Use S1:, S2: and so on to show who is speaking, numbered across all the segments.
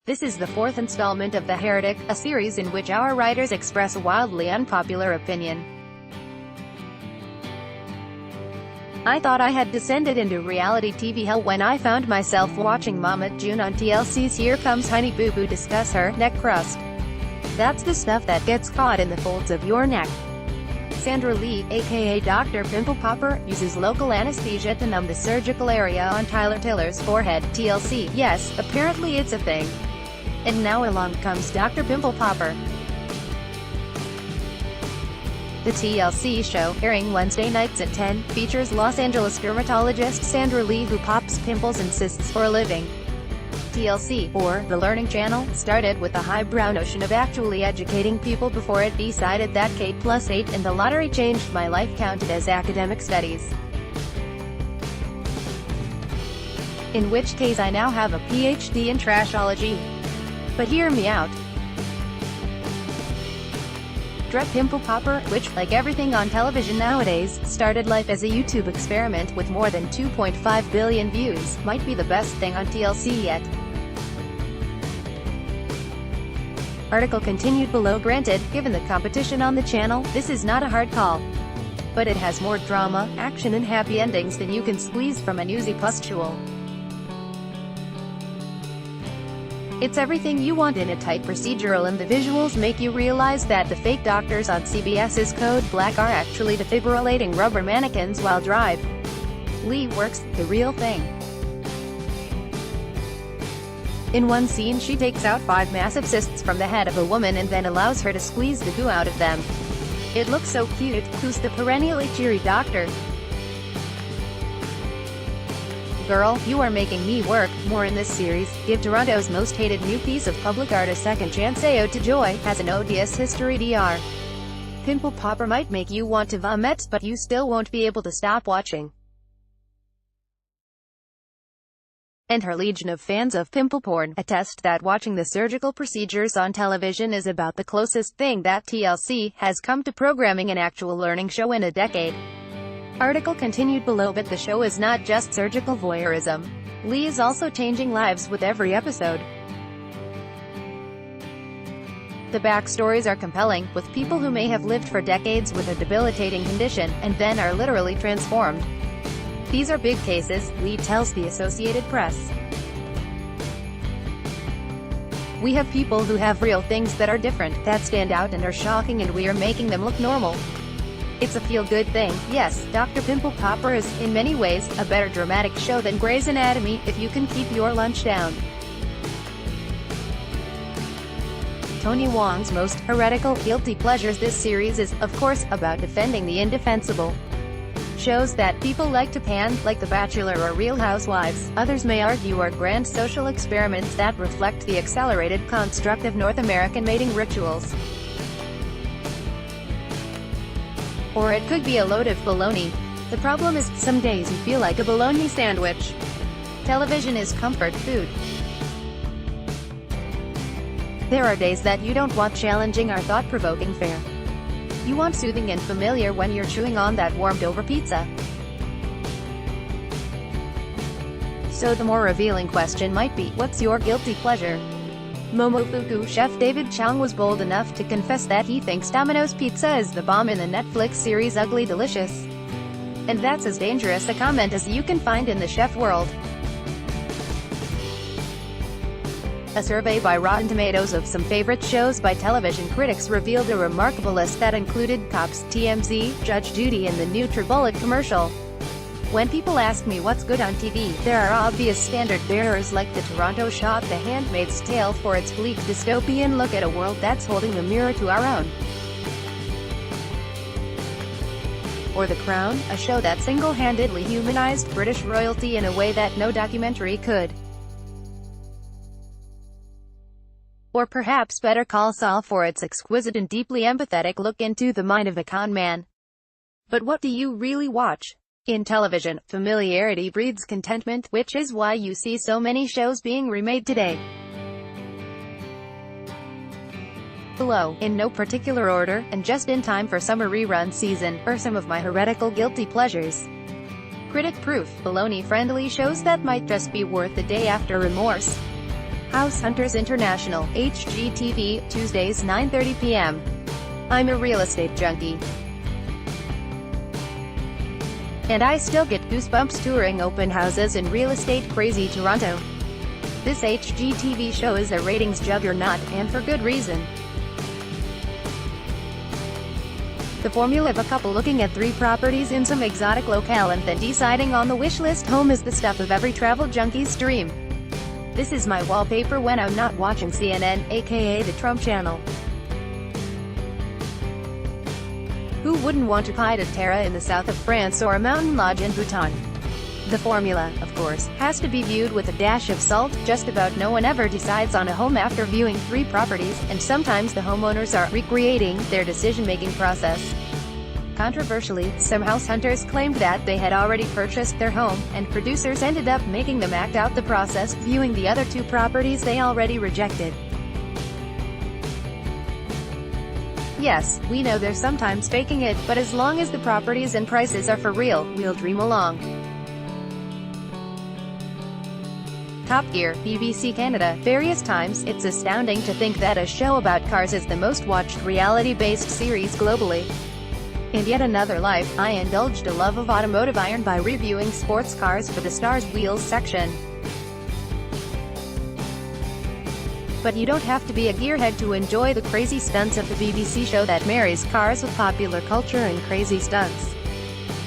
S1: This is the fourth installment of The Heretic, a series in which our writers express a wildly unpopular opinion. I thought I had descended into reality TV hell when I found myself watching Mama June on TLC's Here Comes Honey Boo Boo discuss her neck crust. That's the stuff that gets caught in the folds of your neck. Sandra Lee, aka Dr. Pimple Popper, uses local anesthesia to numb the surgical area on Tyler Taylor's forehead. TLC, yes, apparently it's a thing. And now along comes Dr. Pimple Popper. The TLC show, airing Wednesday nights at 10, features Los Angeles dermatologist Sandra Lee, who pops pimples and cysts for a living. TLC, or The Learning Channel, started with the highbrow notion of actually educating people before it decided that K+8 in the lottery changed my life counted as academic studies. In which case I now have a PhD in trashology. But hear me out. Pimple Popper, which, like everything on television nowadays, started life as a YouTube experiment with more than 2.5 billion views, might be the best thing on TLC yet. Article continued below. Granted, given the competition on the channel, this is not a hard call. But it has more drama, action and happy endings than you can squeeze from a newsy pustule. It's everything you want in a tight procedural, and the visuals make you realize that the fake doctors on CBS's Code Black are actually defibrillating rubber mannequins while Drive Lee works the real thing. In one scene she takes out 5 massive cysts from the head of a woman and then allows her to squeeze the goo out of them. It looks so cute. Who's the perennially cheery doctor? Girl, you are making me work. More in this series. Give Toronto's most hated new piece of public art a second chance. Ode to Joy has an odious history. Dr. Pimple Popper might make you want to vomit, but you still won't be able to stop watching. And her legion of fans of pimple porn attest that watching the surgical procedures on television is about the closest thing that TLC has come to programming an actual learning show in a decade. Article continued below. But the show is not just surgical voyeurism. Lee is also changing lives with every episode. The backstories are compelling, with people who may have lived for decades with a debilitating condition, and then are literally transformed. These are big cases, Lee tells the Associated Press. We have people who have real things that are different, that stand out and are shocking, and we are making them look normal. It's a feel-good thing. Yes, Dr. Pimple Popper is, in many ways, a better dramatic show than Grey's Anatomy, if you can keep your lunch down. Tony Wong's most heretical guilty pleasures. This series is, of course, about defending the indefensible. Shows that people like to pan, like The Bachelor or Real Housewives, others may argue are grand social experiments that reflect the accelerated construct of North American mating rituals. Or it could be a load of baloney. The problem is, some days you feel like a bologna sandwich. Television is comfort food. There are days that you don't want challenging or thought-provoking fare. You want soothing and familiar when you're chewing on that warmed-over pizza. So the more revealing question might be, what's your guilty pleasure? Momofuku chef David Chang was bold enough to confess that he thinks Domino's Pizza is the bomb in the Netflix series Ugly Delicious. And that's as dangerous a comment as you can find in the chef world. A survey by Rotten Tomatoes of some favorite shows by television critics revealed a remarkable list that included Cops, TMZ, Judge Judy and the new Tribullet commercial. When people ask me what's good on TV, there are obvious standard-bearers like the Toronto shot The Handmaid's Tale for its bleak dystopian look at a world that's holding the mirror to our own. Or The Crown, a show that single-handedly humanized British royalty in a way that no documentary could. Or perhaps Better Call Saul for its exquisite and deeply empathetic look into the mind of a con man. But what do you really watch? In television, familiarity breeds contentment, which is why you see so many shows being remade today. Below, in no particular order, and just in time for summer rerun season, are some of my heretical guilty pleasures. Critic proof, baloney-friendly shows that might just be worth the day after remorse. House Hunters International, HGTV, Tuesdays 9:30 p.m. I'm a real estate junkie, and I still get goosebumps touring open houses in Real Estate Crazy Toronto. This HGTV show is a ratings juggernaut, and for good reason. The formula of a couple looking at 3 properties in some exotic locale and then deciding on the wishlist home is the stuff of every travel junkie's dream. This is my wallpaper when I'm not watching CNN, aka the Trump channel. Who wouldn't want a pied à terre in the south of France or a mountain lodge in Bhutan? The formula, of course, has to be viewed with a dash of salt. Just about no one ever decides on a home after viewing 3 properties, and sometimes the homeowners are recreating their decision-making process. Controversially, some house hunters claimed that they had already purchased their home, and producers ended up making them act out the process, viewing the other 2 properties they already rejected. Yes, we know they're sometimes faking it, but as long as the properties and prices are for real, we'll dream along. Top Gear, BBC Canada. Various times, it's astounding to think that a show about cars is the most watched reality-based series globally. In yet another life, I indulged a love of automotive iron by reviewing sports cars for the Stars Wheels section. But you don't have to be a gearhead to enjoy the crazy stunts of the BBC show that marries cars with popular culture and crazy stunts.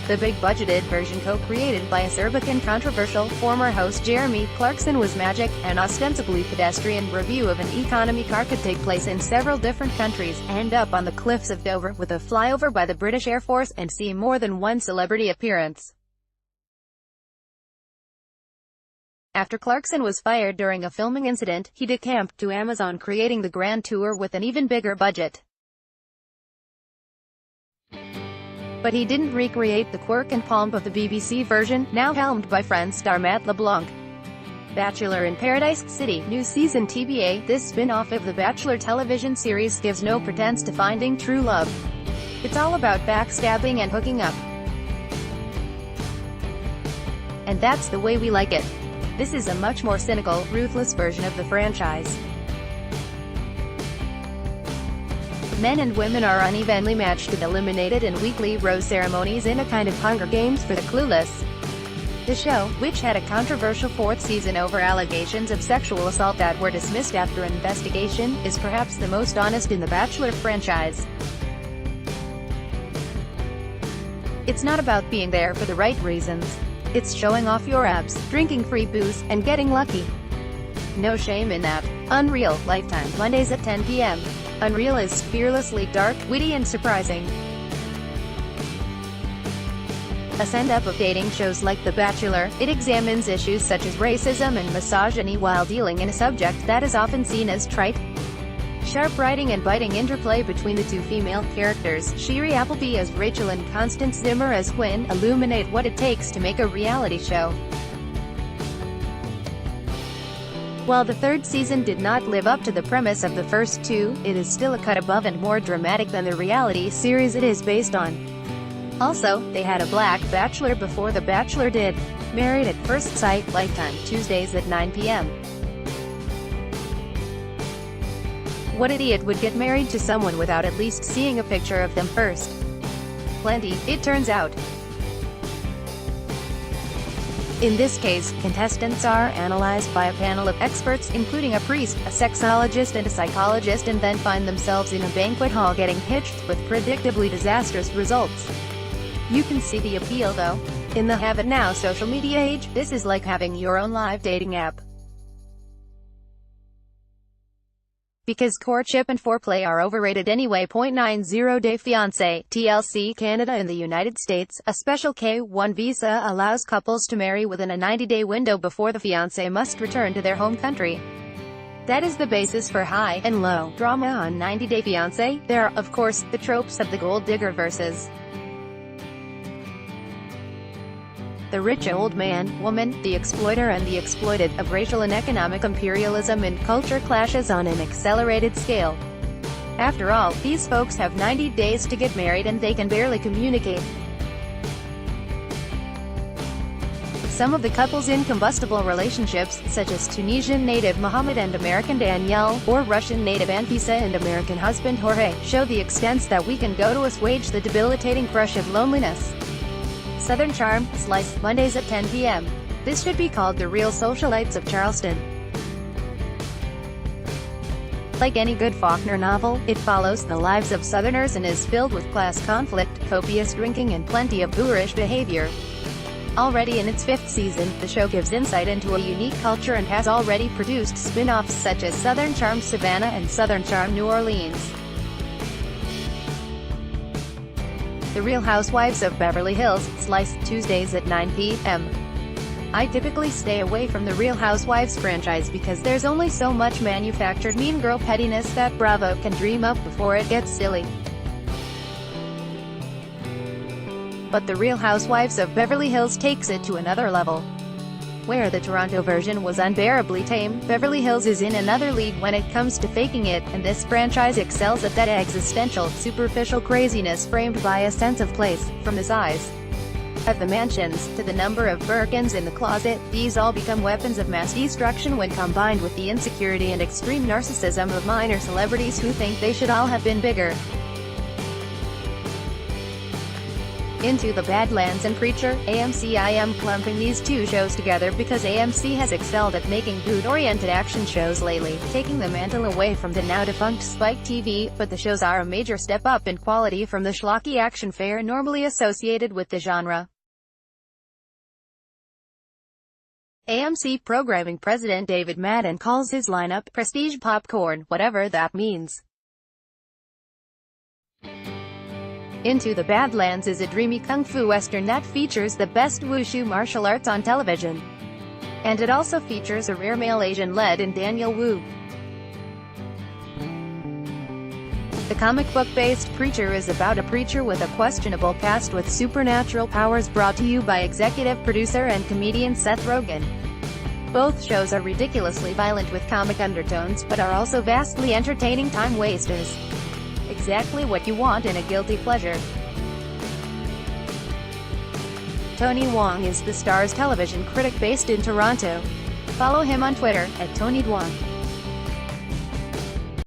S1: The big-budgeted version co-created by acerbic and controversial former host Jeremy Clarkson was magic. An ostensibly pedestrian review of an economy car could take place in several different countries, end up on the cliffs of Dover, with a flyover by the British Air Force, and see more than one celebrity appearance. After Clarkson was fired during a filming incident, he decamped to Amazon, creating the Grand Tour with an even bigger budget. But he didn't recreate the quirk and pomp of the BBC version, now helmed by Friends star Matt LeBlanc. Bachelor in Paradise City, new season TBA. This spin-off of the Bachelor television series gives no pretense to finding true love. It's all about backstabbing and hooking up. And that's the way we like it. This is a much more cynical, ruthless version of the franchise. Men and women are unevenly matched and eliminated in weekly rose ceremonies in a kind of Hunger Games for the clueless. The show, which had a controversial 4th season over allegations of sexual assault that were dismissed after investigation, is perhaps the most honest in the Bachelor franchise. It's not about being there for the right reasons. It's showing off your abs, drinking free booze, and getting lucky. No shame in that. Unreal, Lifetime, Mondays at 10 p.m. Unreal is fearlessly dark, witty and surprising. A send-up of dating shows like The Bachelor, it examines issues such as racism and misogyny while dealing in a subject that is often seen as trite. Sharp writing and biting interplay between the 2 female characters, Shiri Appleby as Rachel and Constance Zimmer as Quinn, illuminate what it takes to make a reality show. While the 3rd season did not live up to the premise of the first 2, it is still a cut above and more dramatic than the reality series it is based on. Also, they had a black bachelor before The Bachelor did. Married at First Sight, Lifetime, Tuesdays at 9 p.m. What idiot would get married to someone without at least seeing a picture of them first? Plenty, it turns out. In this case, contestants are analyzed by a panel of experts, including a priest, a sexologist and a psychologist, and then find themselves in a banquet hall getting pitched, with predictably disastrous results. You can see the appeal though. In the have it now social media age, this is like having your own live dating app. Because courtship and foreplay are overrated anyway. 90 Day Fiancé, TLC Canada. In the United States, a special K-1 visa allows couples to marry within a 90-day window before the fiancé must return to their home country. That is the basis for high and low drama on 90 Day Fiancé. There are, of course, the tropes of the gold digger versus the rich old man, woman, the exploiter and the exploited, of racial and economic imperialism and culture clashes on an accelerated scale. After all, these folks have 90 days to get married and they can barely communicate. Some of the couple's incombustible relationships, such as Tunisian native Mohammed and American Danielle, or Russian native Anfisa and American husband Jorge, show the extents that we can go to assuage the debilitating crush of loneliness. Southern Charm, Slice, Mondays at 10 p.m. This should be called The Real Socialites of Charleston. Like any good Faulkner novel, it follows the lives of Southerners and is filled with class conflict, copious drinking and plenty of boorish behavior. Already in its 5th season, the show gives insight into a unique culture and has already produced spin-offs such as Southern Charm Savannah and Southern Charm New Orleans. The Real Housewives of Beverly Hills, Slice, Tuesdays at 9 p.m. I typically stay away from the Real Housewives franchise because there's only so much manufactured mean girl pettiness that Bravo can dream up before it gets silly. But The Real Housewives of Beverly Hills takes it to another level. Where the Toronto version was unbearably tame, Beverly Hills is in another league when it comes to faking it, and this franchise excels at that existential, superficial craziness framed by a sense of place. From the size of the mansions, to the number of Birkins in the closet, these all become weapons of mass destruction when combined with the insecurity and extreme narcissism of minor celebrities who think they should all have been bigger. Into the Badlands and Preacher, AMC. I am clumping these two shows together because AMC has excelled at making good-oriented action shows lately, taking the mantle away from the now-defunct Spike TV, but the shows are a major step up in quality from the schlocky action fare normally associated with the genre. AMC programming president David Madden calls his lineup prestige popcorn, whatever that means. Into the Badlands is a dreamy kung fu western that features the best wushu martial arts on television. And it also features a rare male Asian lead in Daniel Wu. The comic book-based Preacher is about a preacher with a questionable past with supernatural powers, brought to you by executive producer and comedian Seth Rogen. Both shows are ridiculously violent with comic undertones, but are also vastly entertaining time wasters. Exactly what you want in a guilty pleasure. Tony Wong is the Star's television critic based in Toronto. Follow him on Twitter, @TonyDwong.